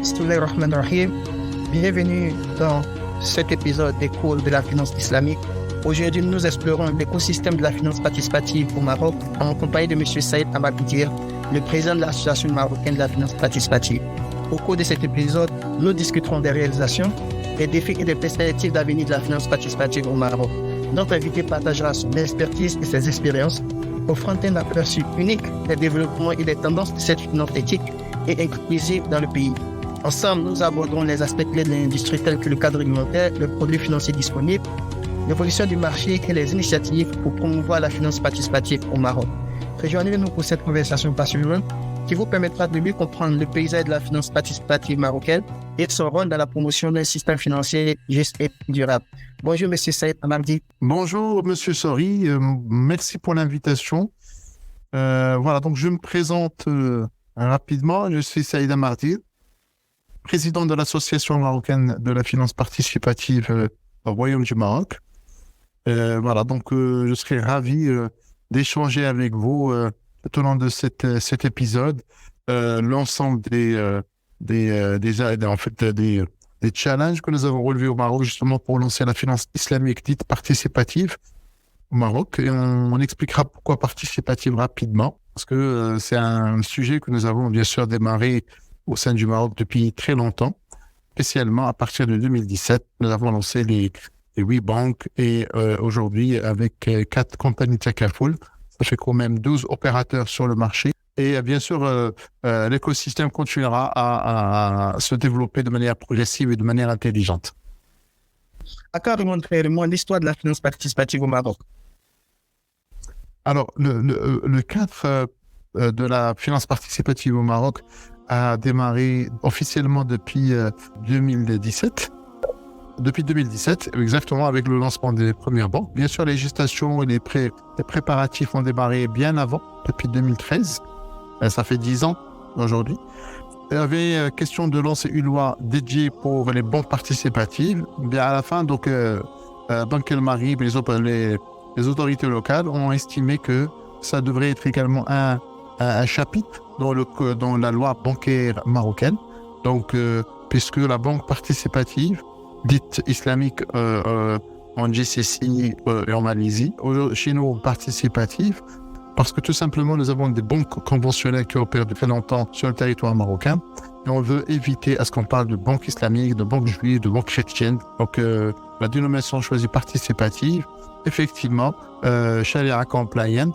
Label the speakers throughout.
Speaker 1: Bismillahirrahmanirrahim. Bienvenue dans cet épisode des cours de la finance islamique. Aujourd'hui, nous explorons l'écosystème de la finance participative au Maroc en compagnie de M. Saïd Amabidir, le président de l'Association marocaine de la finance participative. Au cours de cet épisode, nous discuterons des réalisations, des défis et des perspectives d'avenir de la finance participative au Maroc. Notre invité partagera son expertise et ses expériences, offrant un aperçu unique des développements et des tendances de cette finance éthique et inclusive dans le pays. Ensemble, nous aborderons les aspects clés de l'industrie tels que le cadre réglementaire, le produit financier disponible, l'évolution du marché et les initiatives pour promouvoir la finance participative au Maroc. Rejoignez-nous pour cette conversation passionnante qui vous permettra de mieux comprendre le paysage de la finance participative marocaine et son rôle dans la promotion d'un système financier juste et durable. Bonjour, M. Saïd Amardi.
Speaker 2: Bonjour, M. Sori. Merci pour l'invitation. Donc je me présente rapidement. Je suis Saïd Amardi, président de l'Association marocaine de la finance participative au Royaume du Maroc. Je serai ravi d'échanger avec vous tout au long de cet épisode l'ensemble des challenges que nous avons relevés au Maroc justement pour lancer la finance islamique dite participative au Maroc. Et on expliquera pourquoi participative rapidement, parce que c'est un sujet que nous avons bien sûr démarré au sein du Maroc depuis très longtemps. Spécialement à partir de 2017, nous avons lancé les 8 banques et aujourd'hui avec 4 compagnies Takaful, ça fait quand même 12 opérateurs sur le marché. Et bien sûr, l'écosystème continuera à se développer de manière progressive et de manière intelligente.
Speaker 1: Racontez-moi l'histoire de la finance participative au Maroc.
Speaker 2: Alors, le cadre de la finance participative au Maroc a démarré officiellement depuis 2017. Depuis 2017, exactement, avec le lancement des premières banques. Bien sûr, les gestations et les préparatifs ont démarré bien avant, depuis 2013. Ça fait 10 ans aujourd'hui. Il y avait question de lancer une loi dédiée pour les banques participatives. Bien à la fin, Banque El Maghrib et les autorités locales ont estimé que ça devrait être également un chapitre dans la loi bancaire marocaine. Puisque la banque participative, dite islamique en GCC et en Malaisie, chez nous participative, parce que tout simplement nous avons des banques conventionnelles qui opèrent depuis longtemps sur le territoire marocain et on veut éviter à ce qu'on parle de banque islamique, de banque juive, de banque chrétienne. Donc la dénomination choisie participative, effectivement, Sharia compliant.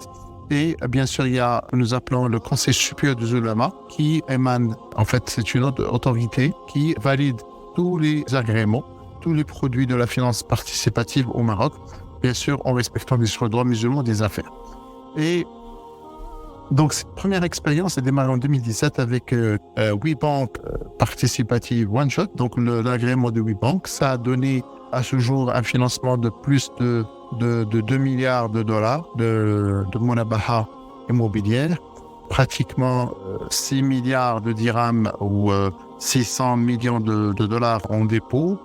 Speaker 2: Et bien sûr, nous appelons le Conseil supérieur des oulémas qui émane, en fait, c'est une autre autorité qui valide tous les agréments, tous les produits de la finance participative au Maroc, bien sûr en respectant bien sûr le droit musulman des affaires. Et donc cette première expérience a démarré en 2017 avec 8 banques participatives One Shot, donc l'agrément de 8 banques. Ça a donné à ce jour un financement de plus de 2 milliards de dollars de Monabaha immobilière, pratiquement 6 milliards de dirhams ou 600 millions de dollars en dépôt.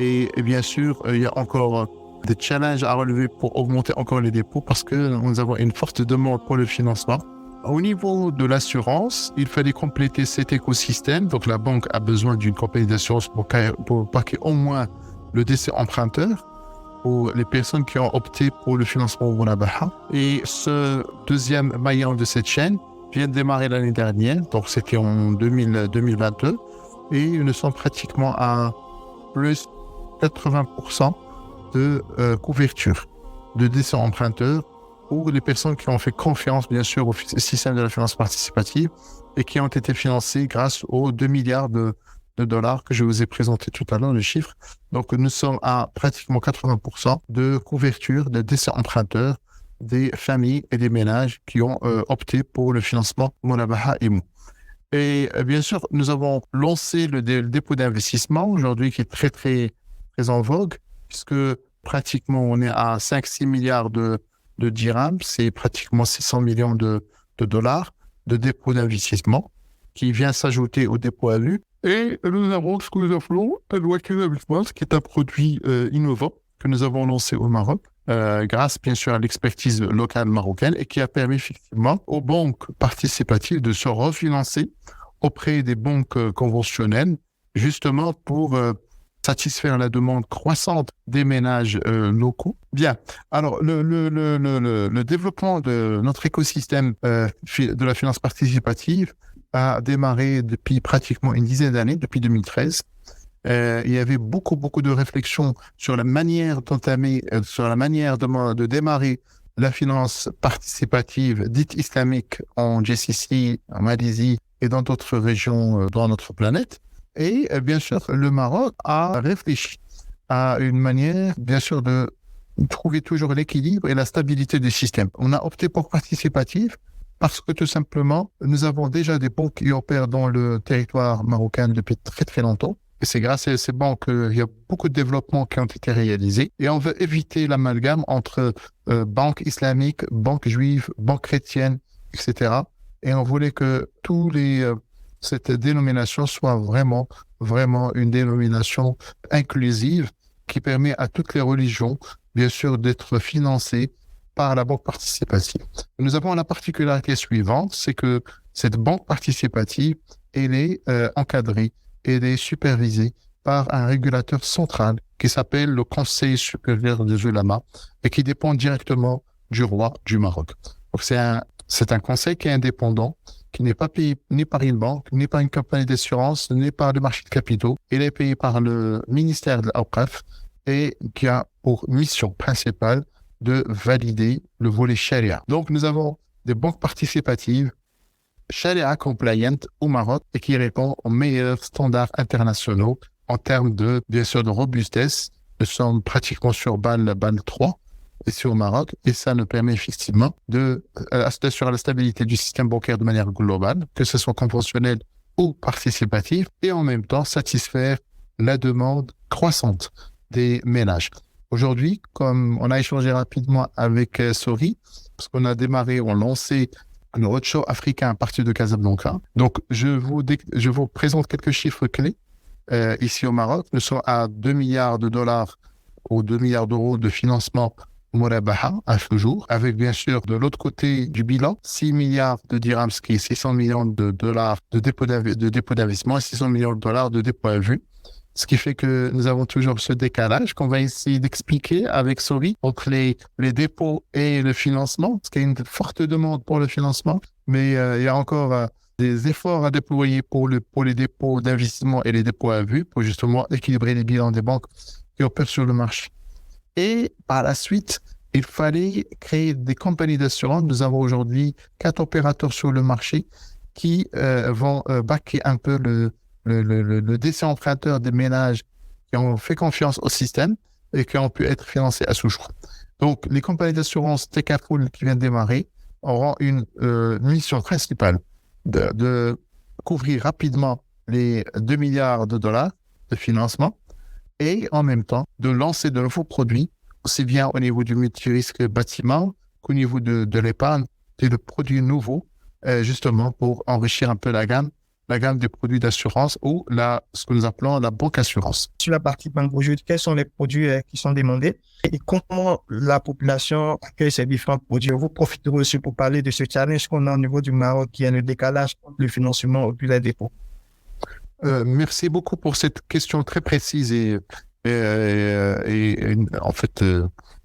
Speaker 2: Et bien sûr, il y a encore des challenges à relever pour augmenter encore les dépôts parce que nous avons une forte demande pour le financement. Au niveau de l'assurance, il fallait compléter cet écosystème. Donc la banque a besoin d'une compagnie d'assurance pour baquer au moins le décès emprunteur pour les personnes qui ont opté pour le financement au Monabaha. Et ce deuxième maillon de cette chaîne vient de démarrer l'année dernière, donc c'était en 2022, et nous sommes pratiquement à plus 80% de couverture de décès emprunteurs pour les personnes qui ont fait confiance, bien sûr, au système de la finance participative et qui ont été financées grâce aux 2 milliards de dollars que je vous ai présenté tout à l'heure, le chiffre. Donc, nous sommes à pratiquement 80% de couverture de décès emprunteurs des familles et des ménages qui ont opté pour le financement Monabaha Imo. Et bien sûr, nous avons lancé le dépôt d'investissement aujourd'hui qui est très, très, très en vogue puisque pratiquement on est à 5-6 milliards de dirhams, c'est pratiquement 600 millions de dollars de dépôt d'investissement qui vient s'ajouter au dépôt à vue. Et nous avons ce que nous appelons Al-Wakil Investment, qui est un produit innovant que nous avons lancé au Maroc, grâce bien sûr à l'expertise locale marocaine et qui a permis effectivement aux banques participatives de se refinancer auprès des banques conventionnelles, justement pour satisfaire la demande croissante des ménages locaux. Bien. Alors, le développement de notre écosystème de la finance participative a démarré depuis pratiquement une dizaine d'années, depuis 2013. Il y avait beaucoup de réflexions sur la manière d'entamer, sur la manière de démarrer la finance participative dite islamique en GCC, en Malaisie et dans d'autres régions dans notre planète. Et bien sûr, le Maroc a réfléchi à une manière, bien sûr, de trouver toujours l'équilibre et la stabilité du système. On a opté pour participatif parce que tout simplement, nous avons déjà des banques qui opèrent dans le territoire marocain depuis très longtemps. Et c'est grâce à ces banques qu'il y a beaucoup de développements qui ont été réalisés. Et on veut éviter l'amalgame entre banques islamiques, banques juives, banques chrétiennes, etc. Et on voulait que cette dénomination soit vraiment une dénomination inclusive qui permet à toutes les religions, bien sûr, d'être financées par la banque participative. Nous avons la particularité suivante, c'est que cette banque participative, elle est encadrée, elle est supervisée par un régulateur central qui s'appelle le Conseil supérieur des Ulama et qui dépend directement du roi du Maroc. Donc c'est un conseil qui est indépendant, qui n'est pas payé ni par une banque, ni par une compagnie d'assurance, ni par le marché de capitaux. Il est payé par le ministère de l'Awqaf et qui a pour mission principale de valider le volet Sharia. Donc, nous avons des banques participatives Sharia compliant au Maroc et qui répond aux meilleurs standards internationaux en termes de, bien sûr, de robustesse. Nous sommes pratiquement sur BAL 3 ici au Maroc et ça nous permet effectivement d'assurer la stabilité du système bancaire de manière globale, que ce soit conventionnel ou participatif, et en même temps satisfaire la demande croissante des ménages. Aujourd'hui, comme on a échangé rapidement avec Sori, parce qu'on a lancé le roadshow africain à partir de Casablanca. Donc, je vous présente quelques chiffres clés. Ici au Maroc, nous sommes à 2 milliards de dollars ou 2 milliards d'euros de financement Mourabaha à ce jour, avec bien sûr de l'autre côté du bilan, 6 milliards de dirhams, ce qui est 600 millions de dollars de dépôt d'investissement et 600 millions de dollars de dépôt à vue. Ce qui fait que nous avons toujours ce décalage qu'on va essayer d'expliquer avec Sori entre les dépôts et le financement, parce qu'il y a une forte demande pour le financement, mais il y a encore des efforts à déployer pour les dépôts d'investissement et les dépôts à vue pour justement équilibrer les bilans des banques qui opèrent sur le marché. Et par la suite, il fallait créer des compagnies d'assurance. Nous avons aujourd'hui 4 opérateurs sur le marché qui vont backer un peu le décès emprunteur des ménages qui ont fait confiance au système et qui ont pu être financés à sous-choix. Donc, les compagnies d'assurance Tekapoul qui viennent de démarrer auront une mission principale de couvrir rapidement les 2 milliards de dollars de financement et en même temps de lancer de nouveaux produits, aussi bien au niveau du multirisque bâtiment qu'au niveau de l'épargne et de produits nouveaux, justement pour enrichir un peu la gamme des produits d'assurance ou ce que nous appelons la banque assurance.
Speaker 1: Sur la partie banque aujourd'hui, quels sont les produits qui sont demandés et comment la population accueille ces différents produits? Vous profiterez aussi pour parler de ce challenge qu'on a au niveau du Maroc qui est le décalage entre le financement et puis les dépôts.
Speaker 2: Merci beaucoup pour cette question très précise et en fait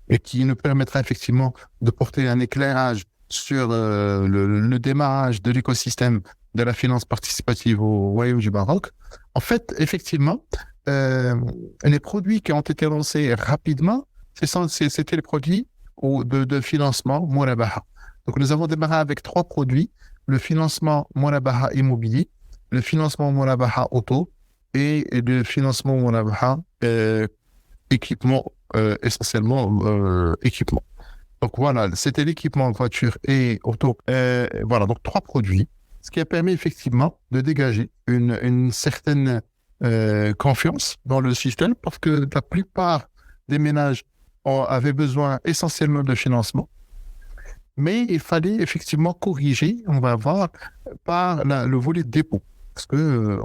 Speaker 2: et qui nous permettra effectivement de porter un éclairage sur le démarrage de l'écosystème de la finance participative au Royaume du Maroc. En fait, effectivement, les produits qui ont été lancés rapidement, c'était les produits de financement Mourabaha. Donc, nous avons démarré avec 3 produits, le financement Mourabaha immobilier, le financement Mourabaha auto et le financement Mourabaha équipement, essentiellement équipement. Donc voilà, c'était l'équipement voiture et auto. Voilà, donc 3 produits, ce qui a permis effectivement de dégager une certaine confiance dans le système parce que la plupart des ménages avaient besoin essentiellement de financement. Mais il fallait effectivement corriger, on va voir, par le volet de dépôt. Parce que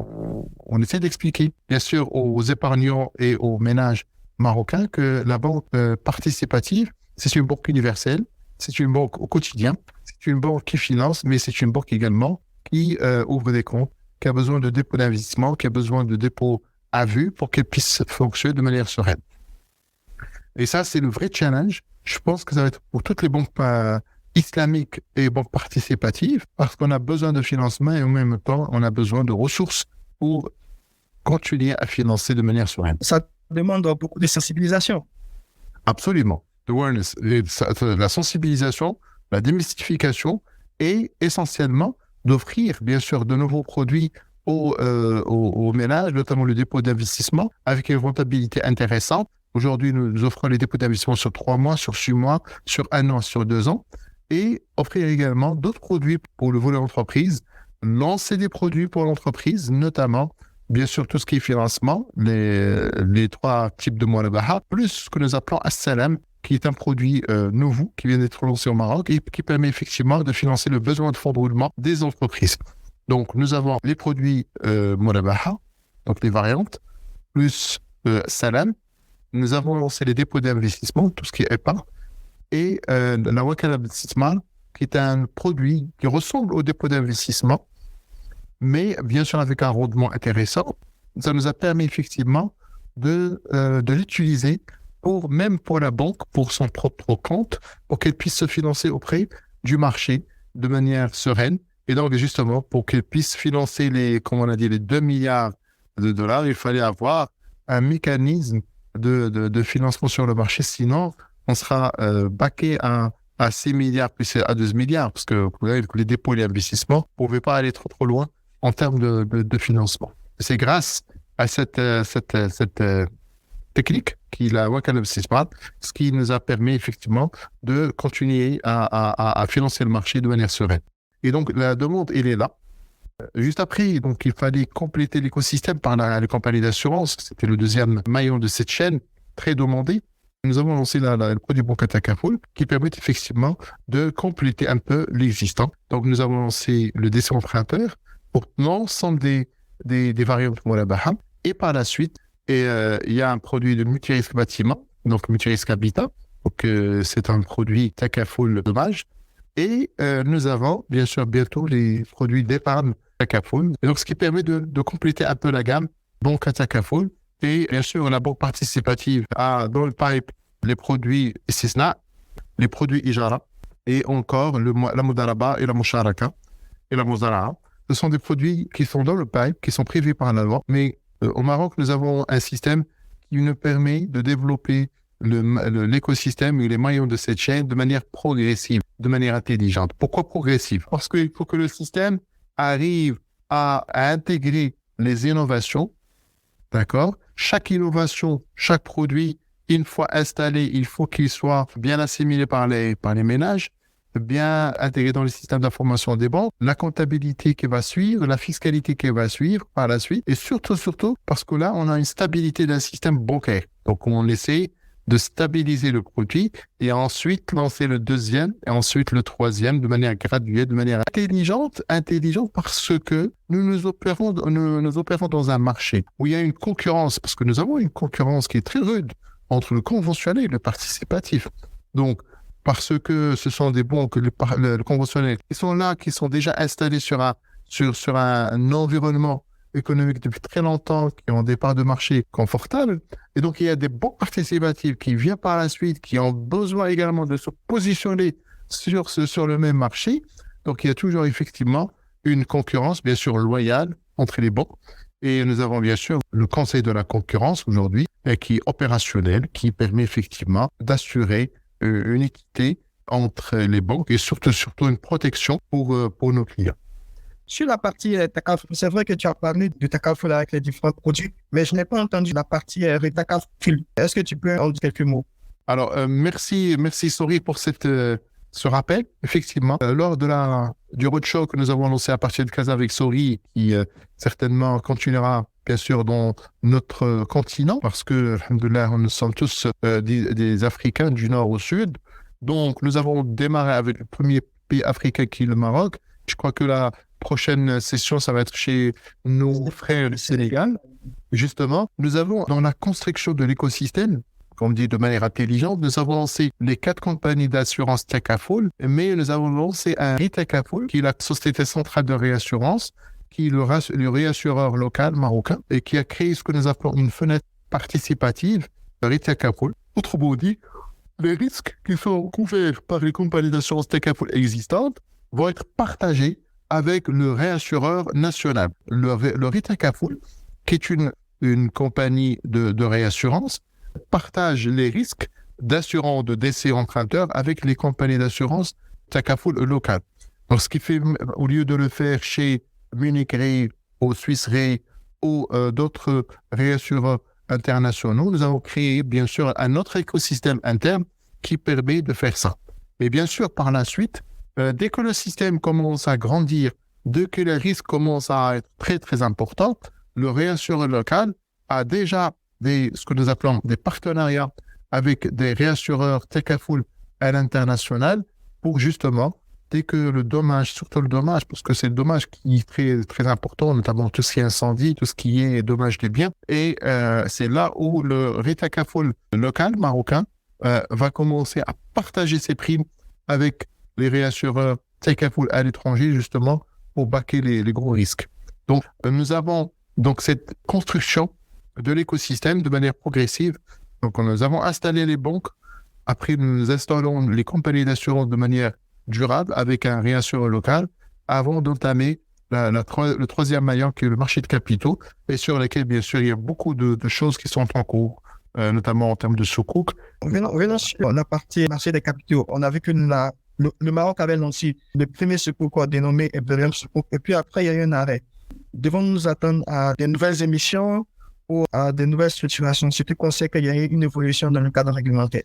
Speaker 2: on essaie d'expliquer, bien sûr, aux épargnants et aux ménages marocains que la banque participative, c'est une banque universelle, c'est une banque au quotidien, c'est une banque qui finance, mais c'est une banque également qui ouvre des comptes qui a besoin de dépôt d'investissement, qui a besoin de dépôt à vue pour qu'elle puisse fonctionner de manière sereine. Et ça, c'est le vrai challenge. Je pense que ça va être pour toutes les banques islamiques et banques participatives, parce qu'on a besoin de financement et en même temps, on a besoin de ressources pour continuer à financer de manière sereine.
Speaker 1: Ça demande beaucoup de sensibilisation.
Speaker 2: Absolument. L'awareness, la sensibilisation, la démystification et essentiellement d'offrir, bien sûr, de nouveaux produits aux ménages, notamment le dépôt d'investissement, avec une rentabilité intéressante. Aujourd'hui, nous offrons les dépôts d'investissement sur 3 mois, sur 6 mois, sur 1 an, sur 2 ans, et offrir également d'autres produits pour le volet entreprise, lancer des produits pour l'entreprise, notamment, bien sûr, tout ce qui est financement, les 3 types de Murabaha, plus ce que nous appelons As-Salam, qui est un produit nouveau, qui vient d'être lancé au Maroc et qui permet effectivement de financer le besoin de fonds de roulement des entreprises. Donc, nous avons les produits Murabaha, donc les variantes, plus Salam. Nous avons lancé les dépôts d'investissement, tout ce qui est épargne, et la Wakala Investissement, qui est un produit qui ressemble au dépôt d'investissement, mais bien sûr avec un rendement intéressant. Ça nous a permis effectivement de l'utiliser même pour la banque, pour son propre compte, pour qu'elle puisse se financer auprès du marché de manière sereine. Et donc, justement, pour qu'elle puisse financer les 2 milliards de dollars, il fallait avoir un mécanisme de financement sur le marché. Sinon, on sera baqué à 6 milliards plus à 12 milliards, parce que les dépôts et les investissements ne pouvaient pas aller trop loin en termes de financement. C'est grâce à cette technique qui est la Wakala Investissement, ce qui nous a permis effectivement de continuer à financer le marché de manière sereine. Et donc, la demande, elle est là. Juste après, donc, il fallait compléter l'écosystème par les compagnies d'assurance. C'était le deuxième maillon de cette chaîne, très demandé. Nous avons lancé le produit Banca Takaful qui permet effectivement de compléter un peu l'existant. Donc, nous avons lancé le décès emprunteur pour l'ensemble des variantes Murabaha. Et par la suite, il y a un produit de multirisque bâtiment, donc multirisque habitat. Donc, c'est un produit Takaful dommage. Et nous avons, bien sûr, bientôt les produits d'épargne Takaful. Et donc, ce qui permet de compléter un peu la gamme Banca Takaful. Et bien sûr, la banque participative a dans le pipe les produits Istisna, les produits Ijara, et encore la Mudaraba et la Musharaka et la Muzara'a. Ce sont des produits qui sont dans le pipe, qui sont prévus par la loi. Mais au Maroc, nous avons un système qui nous permet de développer l'écosystème et les maillons de cette chaîne de manière progressive, de manière intelligente. Pourquoi progressive? Parce qu'il faut que le système arrive à intégrer les innovations. D'accord? Chaque innovation, chaque produit, une fois installé, il faut qu'il soit bien assimilé par les ménages, bien intégré dans le système d'information des banques, la comptabilité qui va suivre, la fiscalité qui va suivre par la suite, et surtout, parce que là, on a une stabilité d'un système bancaire. Donc, on essaie de stabiliser le produit et ensuite lancer le deuxième et ensuite le troisième de manière graduelle, de manière intelligente parce que nous opérons dans un marché où il y a une concurrence, parce que nous avons une concurrence qui est très rude entre le conventionnel et le participatif. Donc, parce que ce sont des banques, le conventionnel, qui sont là, qui sont déjà installés sur un environnement économique depuis très longtemps, qui ont des parts de marché confortables. Et donc, il y a des banques participatives qui viennent par la suite, qui ont besoin également de se positionner sur le même marché. Donc, il y a toujours effectivement une concurrence, bien sûr, loyale entre les banques. Et nous avons bien sûr le Conseil de la concurrence aujourd'hui, qui est opérationnel, qui permet effectivement d'assurer une équité entre les banques et surtout une protection pour nos clients.
Speaker 1: Sur la partie Takaful, c'est vrai que tu as parlé de Takaful avec les différents produits, mais je n'ai pas entendu la partie Takaful. Est-ce que tu peux en dire quelques mots?
Speaker 2: Alors, merci Sori pour ce rappel. Effectivement, lors du roadshow que nous avons lancé à partir de Casa avec Sori, qui certainement continuera bien sûr dans notre continent, parce que, alhamdoulilah, nous sommes tous des Africains du nord au sud. Donc, nous avons démarré avec le premier pays africain qui est le Maroc. Je crois que la prochaine session, ça va être chez nos frères du Sénégal. Justement, nous avons, dans la construction de l'écosystème, comme dit de manière intelligente, nous avons lancé les 4 compagnies d'assurance Takaful, mais nous avons lancé un Takaful, qui est la Société centrale de réassurance, qui est le réassureur local marocain et qui a créé ce que nous appelons une fenêtre participative, Rita Kapoul. Autrement dit, les risques qui sont couverts par les compagnies d'assurance Takaful existantes vont être partagés avec le réassureur national. Le Rita Kapoul, qui est une compagnie de réassurance, partage les risques d'assurance de décès emprunteur avec les compagnies d'assurance Takaful locales. Donc, ce qui fait, au lieu de le faire chez Munich Re ou Swiss Re ou d'autres réassureurs internationaux, nous avons créé bien sûr un autre écosystème interne qui permet de faire ça. Et bien sûr, par la suite, dès que le système commence à grandir, dès que les risques commencent à être très très importants, le réassureur local a déjà ce que nous appelons des partenariats avec des réassureurs Takaful à l'international pour justement, dès que le dommage, surtout le dommage, parce que c'est le dommage qui est très, très important, notamment tout ce qui est incendie, tout ce qui est dommage des biens. Et c'est là où le Rita Kapoul local marocain va commencer à partager ses primes avec les réassureurs Takaful à l'étranger, justement, pour baquer les gros risques. Donc, nous avons donc cette construction de l'écosystème de manière progressive. Donc, nous avons installé les banques. Après, nous installons les compagnies d'assurance de manière durable avec un réassureur local avant d'entamer le troisième maillon qui est le marché de capitaux et sur lequel, bien sûr, il y a beaucoup de choses qui sont en cours, notamment en termes de sukuk.
Speaker 1: Venons sur la partie marché des capitaux. On a vu que le Maroc avait lancé le premier sukuk dénommé Ebrahim Sukuk et puis après, il y a eu un arrêt. Devons-nous nous attendre à des nouvelles émissions ou à des nouvelles structurations, surtout qu'on sait qu'il y a eu une évolution dans le cadre réglementaire?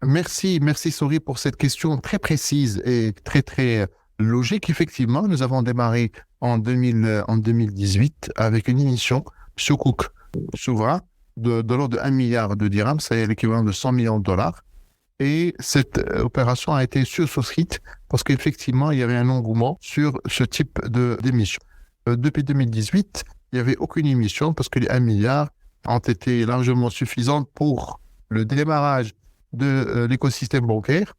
Speaker 2: Merci Sori pour cette question très précise et très très logique. Effectivement, nous avons démarré en 2018 avec une émission sukuk souverain de l'ordre de 1 milliard de dirhams, c'est l'équivalent de 100 millions de dollars. Et cette opération a été sursouscrite parce qu'effectivement, il y avait un engouement sur ce type d'émission. Depuis 2018, il n'y avait aucune émission parce que les 1 milliard ont été largement suffisantes pour le démarrage de l'écosystème bancaire.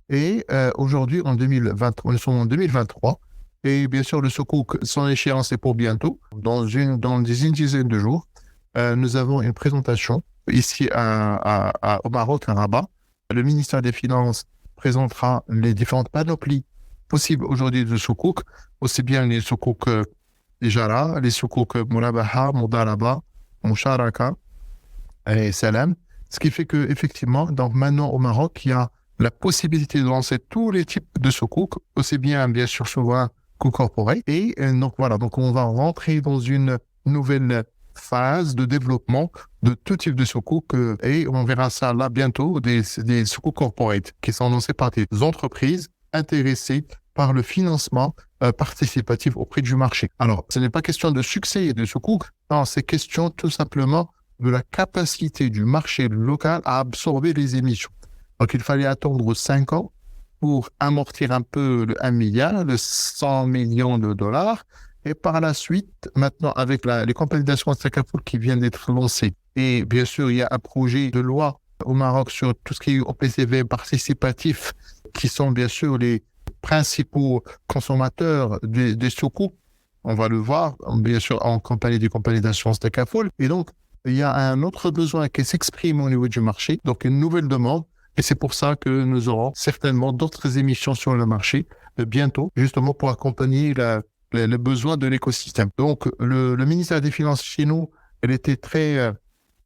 Speaker 2: Et aujourd'hui, nous sommes en 2023. Et bien sûr, le sukuk, son échéance est pour bientôt. Dans une dizaine de jours, nous avons une présentation ici au Maroc, à Rabat. Le ministère des Finances présentera les différentes panoplies possibles aujourd'hui de sukuk, aussi bien les sukuk Ijara, les sukuk Murabaha, Mudaraba, Musharaka et Salam. Ce qui fait qu'effectivement, donc maintenant au Maroc, il y a la possibilité de lancer tous les types de sukuk, aussi bien sûr souverain que corporate. Et donc voilà, donc on va rentrer dans une nouvelle phase de développement de tout type de sukuk et on verra ça là bientôt, des sukuk corporate qui sont lancés par des entreprises intéressées par le financement participatif auprès du marché. Alors, ce n'est pas question de succès de sukuk, non, c'est question tout simplement de la capacité du marché local à absorber les émissions. Donc, il fallait attendre 5 ans pour amortir un peu le 1 milliard, le 100 millions de dollars. Et par la suite, maintenant, avec les compagnies d'assurance Takaful qui viennent d'être lancées, et bien sûr, il y a un projet de loi au Maroc sur tout ce qui est OPCVM participatif, qui sont bien sûr les principaux consommateurs des sukuk. On va le voir, bien sûr, en compagnie des compagnies d'assurance Takaful. Et donc, il y a un autre besoin qui s'exprime au niveau du marché, donc une nouvelle demande. Et c'est pour ça que nous aurons certainement d'autres émissions sur le marché bientôt, justement pour accompagner les besoins de l'écosystème. Donc, le ministère des Finances chez nous, elle était très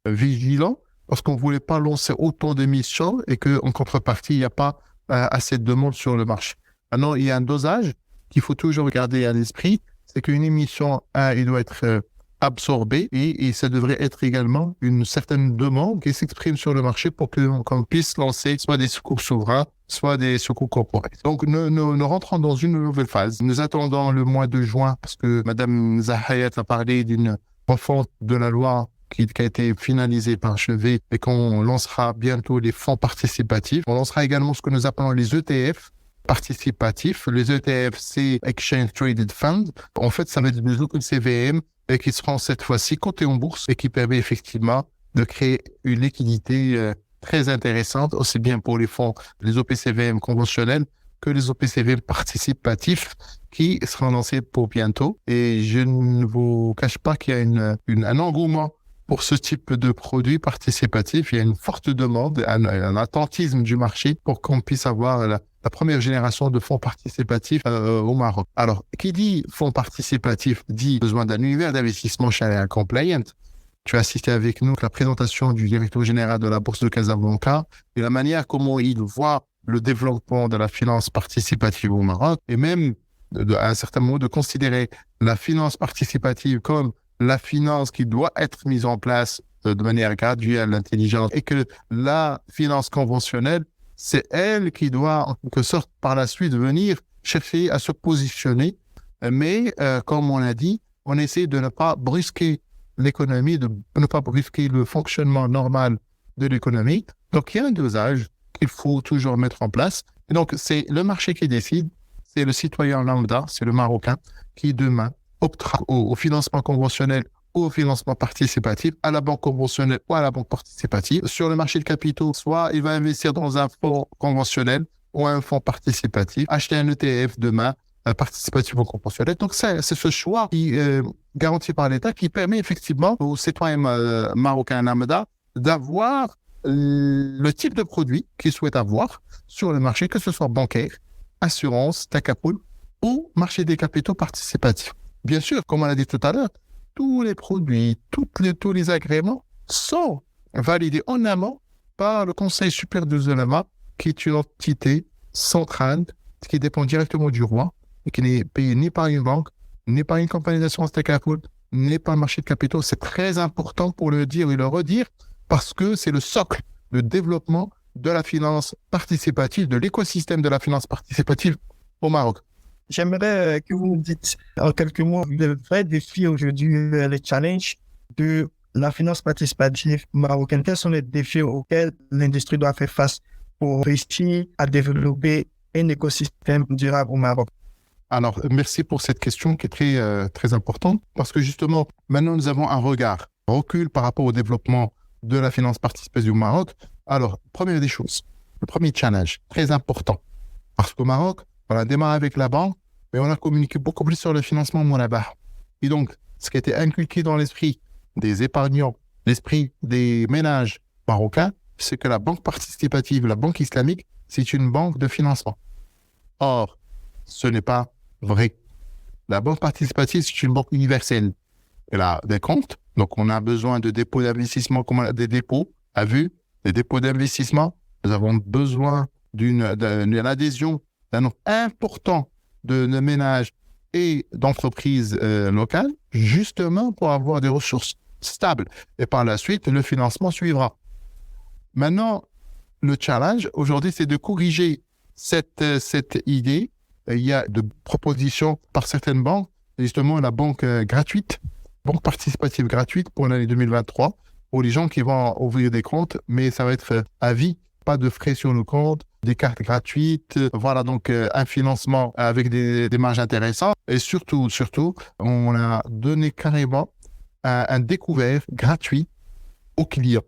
Speaker 2: vigilant parce qu'on ne voulait pas lancer autant d'émissions et qu'en contrepartie, il n'y a pas assez de demande sur le marché. Maintenant, il y a un dosage qu'il faut toujours garder à l'esprit, c'est qu'une émission, il doit être absorbée et ça devrait être également une certaine demande qui s'exprime sur le marché pour qu'on puisse lancer soit des sukuk souverains, soit des sukuk corporate. Donc, nous rentrons dans une nouvelle phase. Nous attendons le mois de juin parce que Mme Zahayat a parlé d'une refonte de la loi qui a été finalisée par Chevet et qu'on lancera bientôt les fonds participatifs. On lancera également ce que nous appelons les ETF participatifs. Les ETF, c'est Exchange Traded Fund. En fait, ça va être des OPCVM et qui seront cette fois-ci cotés en bourse et qui permet effectivement de créer une liquidité très intéressante, aussi bien pour les fonds, les OPCVM conventionnels que les OPCVM participatifs qui sera lancé pour bientôt. Et je ne vous cache pas qu'il y a un engouement pour ce type de produit participatif. Il y a une forte demande, un attentisme du marché pour qu'on puisse avoir la première génération de fonds participatifs au Maroc. Alors, qui dit fonds participatif dit besoin d'un univers d'investissement Sharia compliant. Tu as assisté avec nous à la présentation du directeur général de la Bourse de Casablanca et la manière comment il voit le développement de la finance participative au Maroc et même à un certain moment de considérer la finance participative comme la finance qui doit être mise en place de manière graduelle, intelligente et que la finance conventionnelle, c'est elle qui doit en quelque sorte par la suite venir chercher à se positionner. Mais comme on a dit, on essaie de ne pas brusquer l'économie, de ne pas brusquer le fonctionnement normal de l'économie. Donc, il y a un dosage qu'il faut toujours mettre en place. Et donc, c'est le marché qui décide, c'est le citoyen lambda, c'est le Marocain qui demain optera au financement conventionnel ou au financement participatif, à la banque conventionnelle ou à la banque participative. Sur le marché de capitaux, soit il va investir dans un fonds conventionnel ou un fonds participatif, acheter un ETF demain, participatif ou conventionnel. Donc, c'est ce choix qui garanti par l'État qui permet effectivement aux citoyens marocains lambda d'avoir le type de produit qu'ils souhaitent avoir sur le marché, que ce soit bancaire, assurance, tacapoul ou marché des capitaux participatifs. Bien sûr, comme on l'a dit tout à l'heure, tous les produits, tous les agréments sont validés en amont par le Conseil supérieur des oulémas, qui est une entité centrale qui dépend directement du roi et qui n'est payée ni par une banque, ni par une compagnie d'assurance tacapoul, ni par le marché de capitaux. C'est très important pour le dire et le redire parce que c'est le socle de développement de la finance participative, de l'écosystème de la finance participative au Maroc.
Speaker 1: J'aimerais que vous nous dites en quelques mots le vrai défi aujourd'hui, les challenges de la finance participative marocaine. Quels sont les défis auxquels l'industrie doit faire face pour réussir à développer un écosystème durable au Maroc?
Speaker 2: Alors, merci pour cette question qui est très importante parce que justement, maintenant, nous avons un recul par rapport au développement de la finance participative au Maroc. Alors, première des choses, le premier challenge, très important, parce qu'au Maroc, on a démarré avec la banque, mais on a communiqué beaucoup plus sur le financement Mourabaha. Et donc, ce qui a été inculqué dans l'esprit des épargnants, l'esprit des ménages marocains, c'est que la banque participative, la banque islamique, c'est une banque de financement. Or, ce n'est pas vrai. La banque participative, c'est une banque universelle. Elle a des comptes, donc on a besoin de dépôts d'investissement, comme des dépôts à vue, des dépôts d'investissement. Nous avons besoin d'une adhésion d'un nombre important de ménages et d'entreprises locales, justement pour avoir des ressources stables. Et par la suite, le financement suivra. Maintenant, le challenge aujourd'hui, c'est de corriger cette idée. Il y a de propositions par certaines banques, justement la banque gratuite, banque participative gratuite pour l'année 2023, pour les gens qui vont ouvrir des comptes, mais ça va être à vie, pas de frais sur le compte, des cartes gratuites, voilà donc un financement avec des marges intéressantes. Et surtout, on a donné carrément un découvert gratuit aux clients.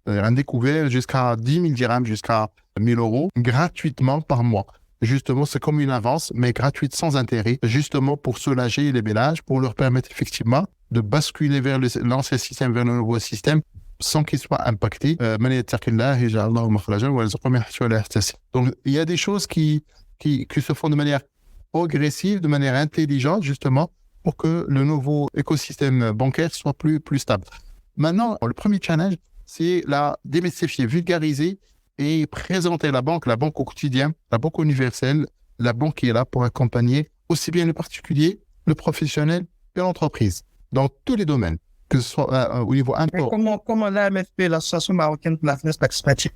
Speaker 2: Un découvert jusqu'à 10 000 dirhams, jusqu'à 1 000 euros, gratuitement par mois. Justement, c'est comme une avance, mais gratuite sans intérêt, justement pour soulager les ménages, pour leur permettre effectivement de basculer vers l'ancien système, vers le nouveau système, sans qu'ils soient impactés. Donc, il y a des choses qui se font de manière progressive, de manière intelligente, justement, pour que le nouveau écosystème bancaire soit plus stable. Maintenant, le premier challenge, c'est la démystifier, vulgariser et présenter la banque au quotidien, la banque universelle, la banque qui est là pour accompagner aussi bien le particulier, le professionnel que l'entreprise, dans tous les domaines, que ce soit au niveau import.
Speaker 1: Comment l'AMFP, l'Association marocaine de la finance participative,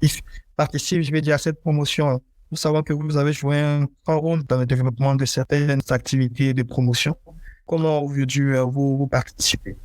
Speaker 1: participe, je vais dire, à cette promotion? Nous savons que vous avez joué un grand rôle dans le développement de certaines activités de promotion. Comment aujourd'hui vous participez?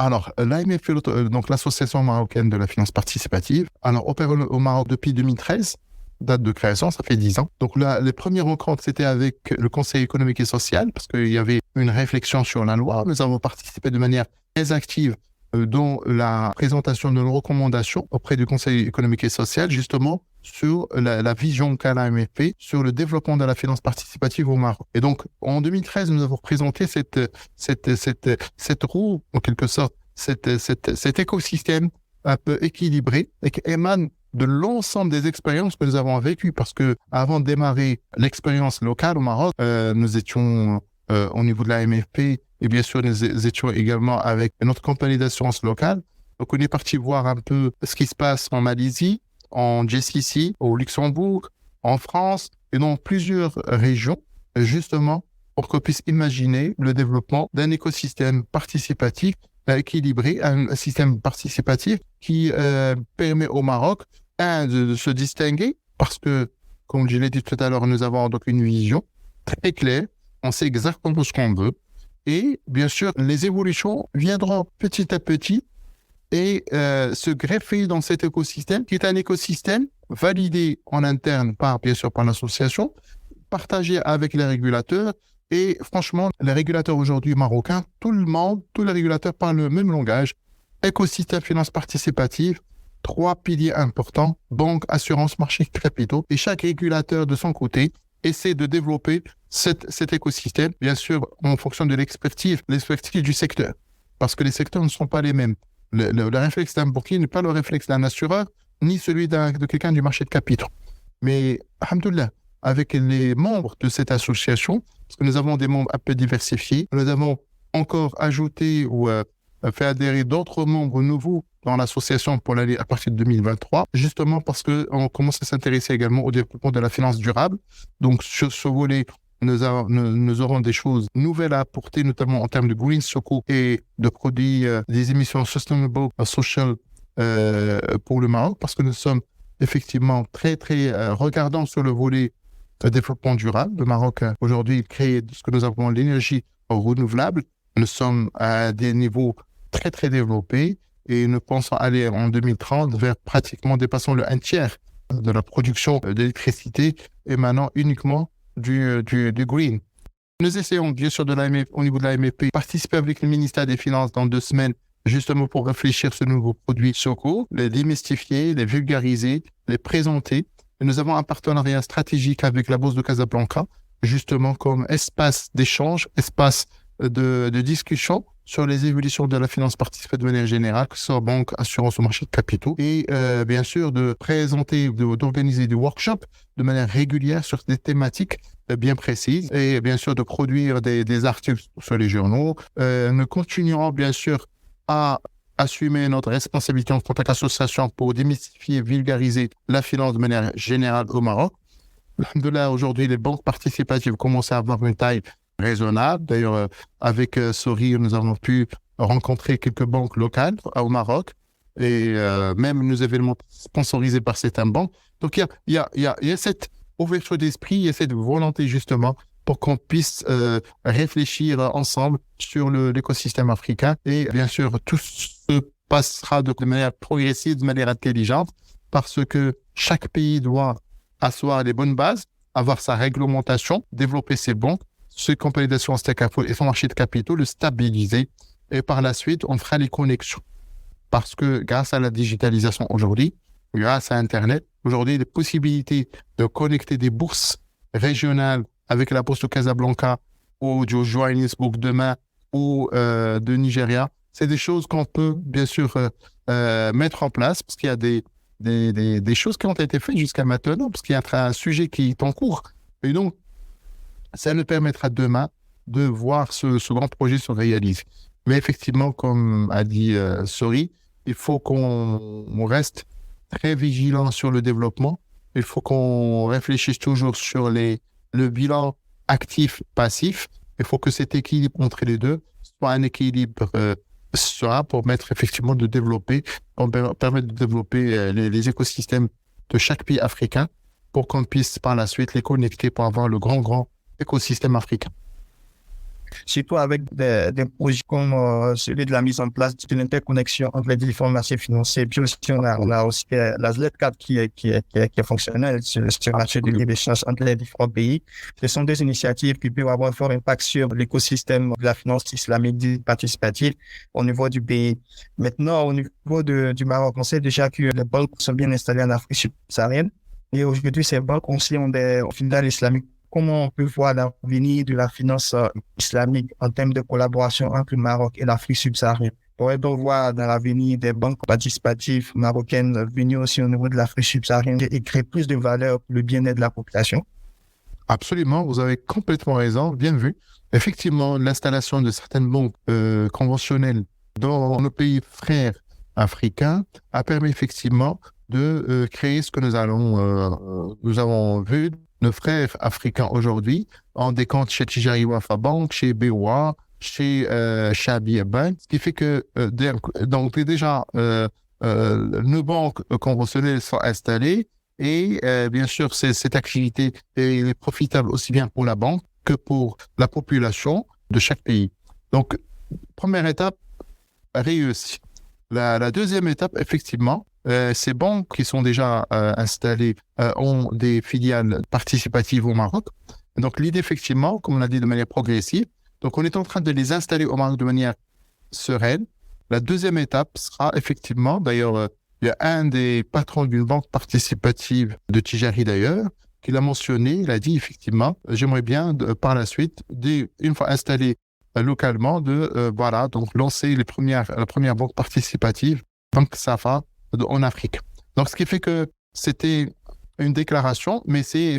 Speaker 2: Alors, l'AMFP, donc l'Association marocaine de la finance participative, opère au Maroc depuis 2013, date de création, ça fait 10 ans. Donc, les premières rencontres, c'était avec le Conseil économique et social, parce qu'il y avait une réflexion sur la loi. Nous avons participé de manière très active dans la présentation de nos recommandations auprès du Conseil économique et social, justement, sur la vision qu'a l'AMFP sur le développement de la finance participative au Maroc. Et donc, en 2013, nous avons présenté cette roue, en quelque sorte, cet écosystème un peu équilibré et qui émane de l'ensemble des expériences que nous avons vécues. Parce que avant de démarrer l'expérience locale au Maroc, nous étions au niveau de la MFP et bien sûr, nous étions également avec notre compagnie d'assurance locale. Donc, on est parti voir un peu ce qui se passe en Malaisie, en GCC, au Luxembourg, en France et dans plusieurs régions, justement, pour qu'on puisse imaginer le développement d'un écosystème participatif équilibré, un système participatif qui permet au Maroc, de se distinguer parce que, comme je l'ai dit tout à l'heure, nous avons donc une vision très claire, on sait exactement ce qu'on veut et bien sûr, les évolutions viendront petit à petit et se greffer dans cet écosystème qui est un écosystème validé en interne bien sûr par l'association, partagé avec les régulateurs. Et franchement, les régulateurs aujourd'hui marocains, tous les régulateurs parlent le même langage. Écosystème finance participative, 3 piliers importants, banque, assurance, marché, capitaux. Et chaque régulateur de son côté essaie de développer cet écosystème, bien sûr, en fonction de l'expertise du secteur. Parce que les secteurs ne sont pas les mêmes. Le réflexe d'un banquier n'est pas le réflexe d'un assureur, ni celui de quelqu'un du marché de capitaux. Mais, alhamdoulilah, avec les membres de cette association, parce que nous avons des membres un peu diversifiés, nous avons encore ajouté ou fait adhérer d'autres membres nouveaux dans l'association pour l'année à partir de 2023, justement parce qu'on commence à s'intéresser également au développement de la finance durable. Donc, sur ce volet, nous aurons des choses nouvelles à apporter, notamment en termes de green soko et de produits des émissions sustainable social pour le Maroc, parce que nous sommes effectivement très, très regardants sur le volet développement durable. Le Maroc, aujourd'hui, crée ce que nous appelons l'énergie renouvelable. Nous sommes à des niveaux très, très développés et nous pensons aller en 2030 vers pratiquement dépassant le 1/3 de la production d'électricité émanant uniquement du green. Nous essayons, bien sûr, au niveau de la MFP, participer avec le ministère des Finances dans 2 semaines, justement pour réfléchir sur ce nouveau produit Soko, les démystifier, les vulgariser, les présenter. Et nous avons un partenariat stratégique avec la Bourse de Casablanca, justement comme espace d'échange, espace de discussion sur les évolutions de la finance participative de manière générale, que ce soit banque, assurance ou marché de capitaux, et bien sûr de présenter, d'organiser des workshops de manière régulière sur des thématiques bien précises, et bien sûr de produire des articles sur les journaux. Nous continuerons bien sûr à assumer notre responsabilité en tant qu'association pour démystifier, vulgariser la finance de manière générale au Maroc. Alhamdoulilah, aujourd'hui, les banques participatives commencent à avoir une taille raisonnable. D'ailleurs, avec Sourire, nous avons pu rencontrer quelques banques locales au Maroc et même nos événements sponsorisés par certaines banques. Donc, il y a cette ouverture d'esprit, il y a cette volonté justement pour qu'on puisse réfléchir ensemble sur l'écosystème africain. Et bien sûr, tout se passera de manière progressive, de manière intelligente, parce que chaque pays doit asseoir les bonnes bases, avoir sa réglementation, développer ses banques, ses compagnies d'assurance et son marché de capitaux, le stabiliser. Et par la suite, on fera les connexions. Parce que grâce à la digitalisation aujourd'hui, grâce à Internet, aujourd'hui, les possibilités de connecter des bourses régionales avec la Bourse de Casablanca ou du Johannesburg demain ou de Nigeria, c'est des choses qu'on peut bien sûr mettre en place parce qu'il y a des choses qui ont été faites jusqu'à maintenant, parce qu'il y a un sujet qui est en cours. Et donc, ça nous permettra demain de voir ce grand projet se réaliser. Mais effectivement, comme a dit Sori, il faut qu'on reste très vigilant sur le développement. Il faut qu'on réfléchisse toujours sur le bilan actif-passif. Il faut que cet équilibre entre les deux soit un équilibre pour permettre effectivement de développer, permettre de développer les écosystèmes de chaque pays africain pour qu'on puisse par la suite les connecter pour avoir le grand écosystème africain.
Speaker 1: Surtout avec des projets comme celui de la mise en place de l'interconnexion entre les différents marchés financiers. Puis aussi, on a aussi la Z4 qui est fonctionnelle sur le marché de libre-échange entre les différents pays. Ce sont des initiatives qui peuvent avoir un fort impact sur l'écosystème de la finance islamique participative au niveau du pays. Maintenant, au niveau du Maroc, on sait déjà que les banques sont bien installées en Afrique subsaharienne. Et aujourd'hui, ces banques aussi ont des filiales islamiques. Comment on peut voir l'avenir de la finance islamique en termes de collaboration entre le Maroc et l'Afrique subsaharienne? Pourrait-on voir dans l'avenir des banques participatives marocaines venir aussi au niveau de l'Afrique subsaharienne et créer plus de valeur pour le bien-être de la population?
Speaker 2: Absolument, vous avez complètement raison, bien vu. Effectivement, l'installation de certaines banques conventionnelles dans nos pays frères africains a permis effectivement de créer ce que nous avons vu. Nos frères africains aujourd'hui ont des comptes chez Tijari Wafa Bank, chez BOA, chez Shabia Bank, ce qui fait que donc déjà nos banques conventionnelles sont installées et bien sûr cette activité est profitable aussi bien pour la banque que pour la population de chaque pays. Donc première étape réussie. La deuxième étape, effectivement, ces banques qui sont déjà installées ont des filiales participatives au Maroc. Donc l'idée, effectivement, comme on l'a dit de manière progressive, donc on est en train de les installer au Maroc de manière sereine. La deuxième étape sera effectivement, d'ailleurs, il y a un des patrons d'une banque participative de Tijari d'ailleurs, qui l'a mentionné, il a dit effectivement, j'aimerais bien par la suite, une fois installé localement, donc lancer la première banque participative, Banque Safa, en Afrique. Donc ce qui fait que c'était une déclaration, mais c'est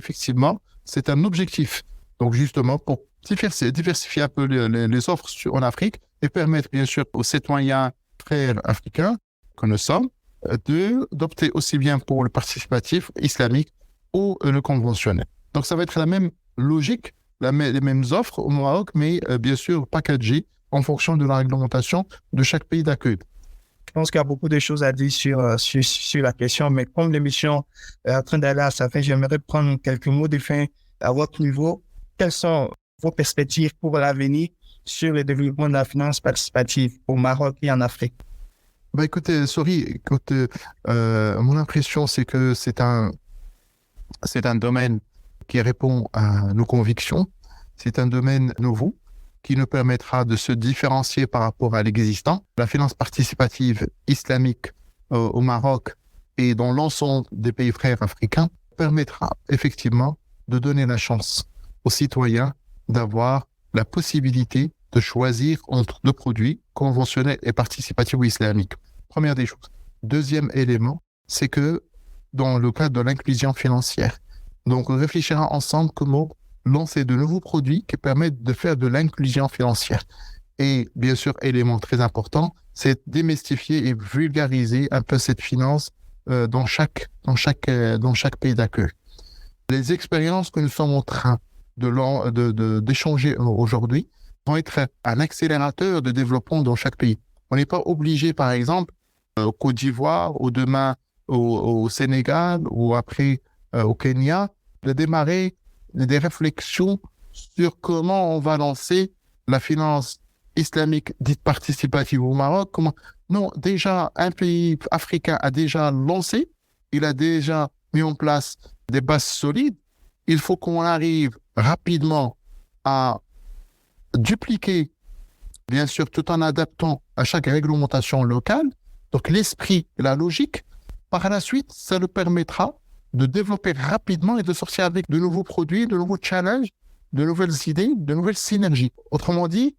Speaker 2: un objectif. Donc justement, pour diversifier un peu les offres en Afrique et permettre bien sûr aux citoyens frères africains que nous sommes d'opter aussi bien pour le participatif islamique ou le conventionnel. Donc ça va être la même logique, les mêmes offres au Maroc, mais bien sûr packagées en fonction de la réglementation de chaque pays d'accueil.
Speaker 1: Je pense qu'il y a beaucoup de choses à dire sur la question, mais comme l'émission est en train d'aller à sa fin, j'aimerais prendre quelques mots de fin à votre niveau. Quelles sont vos perspectives pour l'avenir sur le développement de la finance participative au Maroc et en Afrique?
Speaker 2: Écoutez, mon impression, c'est que c'est un domaine qui répond à nos convictions. C'est un domaine nouveau qui nous permettra de se différencier par rapport à l'existant. La finance participative islamique au Maroc et dans l'ensemble des pays frères africains permettra effectivement de donner la chance aux citoyens d'avoir la possibilité de choisir entre deux produits conventionnels et participatifs ou islamiques. Première des choses. Deuxième élément, c'est que dans le cadre de l'inclusion financière, donc on réfléchira ensemble comment lancer de nouveaux produits qui permettent de faire de l'inclusion financière. Et bien sûr, élément très important, c'est démystifier et vulgariser un peu cette finance dans chaque pays d'accueil. Les expériences que nous sommes en train d'échanger aujourd'hui vont être un accélérateur de développement dans chaque pays. On n'est pas obligé, par exemple, au Côte d'Ivoire, ou demain au Sénégal, ou après au Kenya, de démarrer des réflexions sur comment on va lancer la finance islamique dite participative au Maroc. Non, déjà, un pays africain a déjà lancé, il a déjà mis en place des bases solides. Il faut qu'on arrive rapidement à dupliquer, bien sûr, tout en adaptant à chaque réglementation locale. Donc, l'esprit et la logique. Par la suite, ça nous permettra de développer rapidement et de sortir avec de nouveaux produits, de nouveaux challenges, de nouvelles idées, de nouvelles synergies. Autrement dit,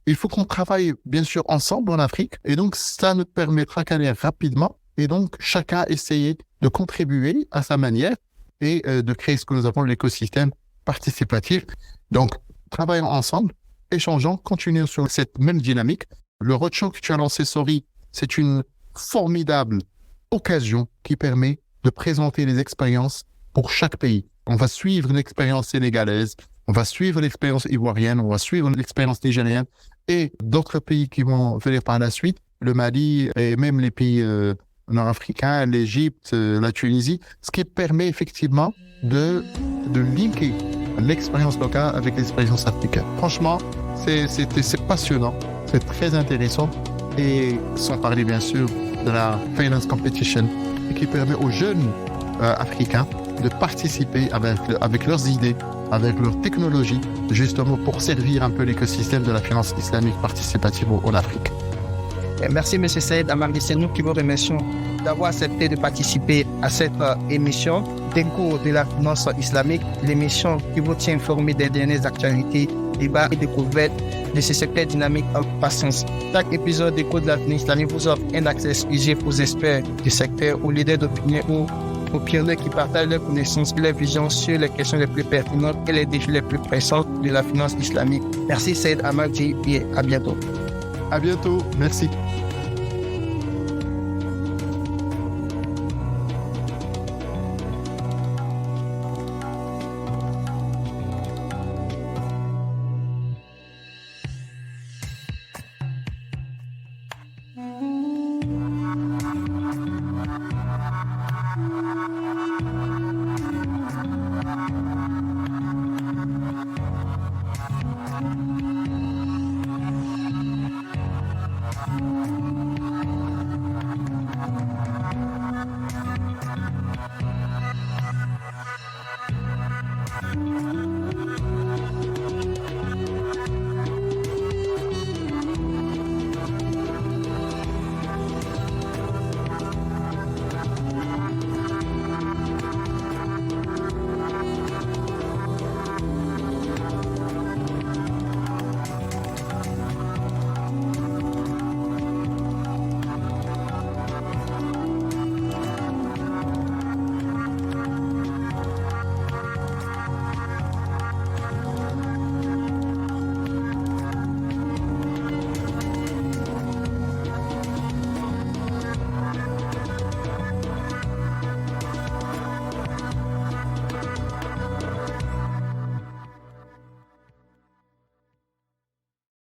Speaker 2: il faut qu'on travaille, bien sûr, ensemble en Afrique. Et donc, ça nous permettra d'aller rapidement. Et donc, chacun essayer de contribuer à sa manière et de créer ce que nous appelons l'écosystème participatif. Donc, travaillons ensemble, échangeons, continuons sur cette même dynamique. Le roadshow que tu as lancé, Sori, c'est une formidable occasion qui permet de présenter les expériences pour chaque pays. On va suivre l'expérience sénégalaise, on va suivre l'expérience ivoirienne, on va suivre l'expérience nigérienne et d'autres pays qui vont venir par la suite, le Mali et même les pays nord-africains, l'Égypte, la Tunisie, ce qui permet effectivement de linker l'expérience locale avec l'expérience africaine. Franchement, c'est passionnant, c'est très intéressant et sans parler bien sûr de la Finance Competition qui permet aux jeunes africains de participer avec leurs idées, avec leurs technologies, justement pour servir un peu l'écosystème de la finance islamique participative en Afrique.
Speaker 1: Merci, M. Saïd Amardi. C'est nous qui vous remercions d'avoir accepté de participer à cette émission d'Écho de la finance islamique, l'émission qui vous tient informé des dernières actualités, débats et découvertes de ce secteur dynamique en croissance. Chaque épisode d'Écho de la finance islamique vous offre un accès exclusif aux experts du secteur, aux leaders d'opinion ou aux pionniers qui partagent leurs connaissances et leurs visions sur les questions les plus pertinentes et les défis les plus pressants de la finance islamique. Merci Saïd Amardi et à bientôt.
Speaker 2: À bientôt. Merci.